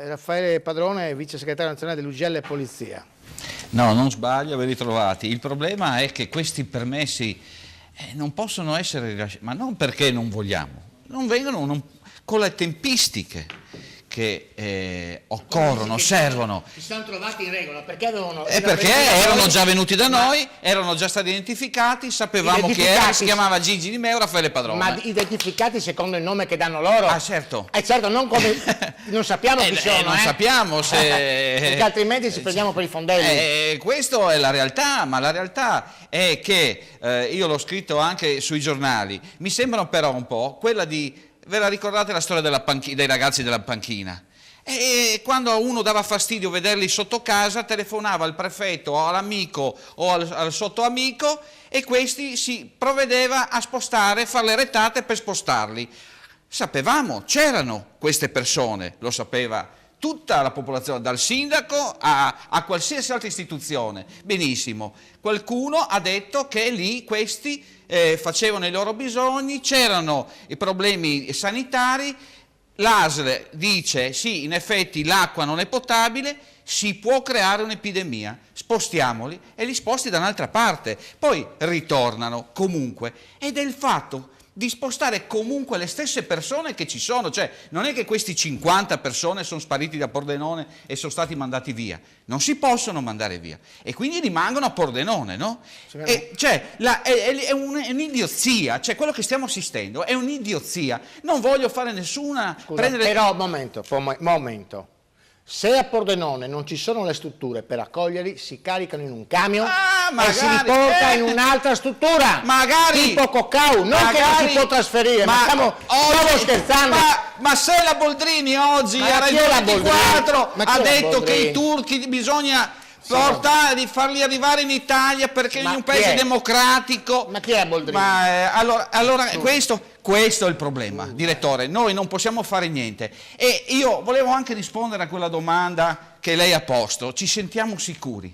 Raffaele Padrone, vice segretario nazionale dell'UGL Polizia. No, non sbaglio, ben ritrovati. Il problema è che questi permessi non possono essere rilasciati, ma non perché non vogliamo, non vengono con le tempistiche che occorrono, servono. Si sono trovati in regola, perché avevano... Perché erano già venuti da noi, erano già stati identificati, sapevamo chi era, si chiamava Gigi Di Meo, Raffaele Padrone. Ma identificati secondo il nome che danno loro? Ah, certo. Certo, non come... non sappiamo chi sono, non sappiamo se... perché altrimenti ci prendiamo per i fondelli. Questa è la realtà, ma la realtà è che, io l'ho scritto anche sui giornali, mi sembrano però un po' quella di... Ve la ricordate la storia dei ragazzi della panchina? E quando a uno dava fastidio vederli sotto casa, telefonava al prefetto o all'amico o al sottoamico e questi si provvedeva a spostare, fare le retate per spostarli. Sapevamo, c'erano queste persone, lo sapeva tutta la popolazione, dal sindaco a qualsiasi altra istituzione. Benissimo, qualcuno ha detto che lì questi facevano i loro bisogni, c'erano i problemi sanitari, l'ASL dice sì, in effetti l'acqua non è potabile, si può creare un'epidemia, spostiamoli e li sposti da un'altra parte, poi ritornano comunque ed è il fatto di spostare comunque le stesse persone che ci sono, cioè non è che questi 50 persone sono spariti da Pordenone e sono stati mandati via, non si possono mandare via e quindi rimangono a Pordenone, no? Cioè, è un'idiozia, cioè quello che stiamo assistendo è un'idiozia, non voglio fare nessuna... Scusa, però momento. Se a Pordenone non ci sono le strutture per accoglierli, si caricano in un camion e si riporta in un'altra struttura, tipo Coccau, non che non si può trasferire, ma stavo scherzando. Ma se la Boldrini oggi a Radio 24 ha detto che i turchi bisogna farli arrivare in Italia perché in un paese democratico... Ma chi è Boldrini? Allora questo è il problema, direttore, noi non possiamo fare niente e io volevo anche rispondere a quella domanda che lei ha posto, ci sentiamo sicuri?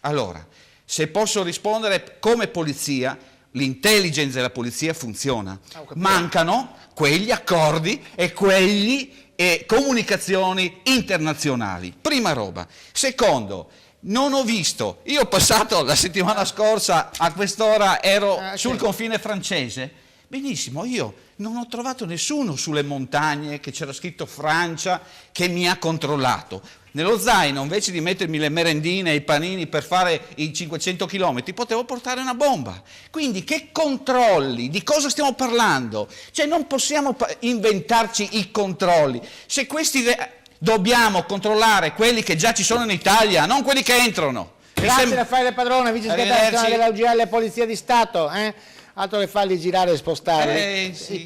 Allora, se posso rispondere come polizia, l'intelligence della polizia funziona, mancano quegli accordi e quegli comunicazioni internazionali, prima roba. Secondo, non ho visto, io ho passato la settimana scorsa a quest'ora ero sul confine francese. Benissimo, io non ho trovato nessuno sulle montagne che c'era scritto Francia che mi ha controllato. Nello zaino, invece di mettermi le merendine e i panini per fare i 500 km, potevo portare una bomba. Quindi che controlli? Di cosa stiamo parlando? Cioè non possiamo inventarci i controlli. Se questi dobbiamo controllare quelli che già ci sono in Italia, non quelli che entrano. Grazie Raffaele Padrone, vice segretario nazionale della UGL Polizia di Stato. Altro che farli girare e spostare. Sì.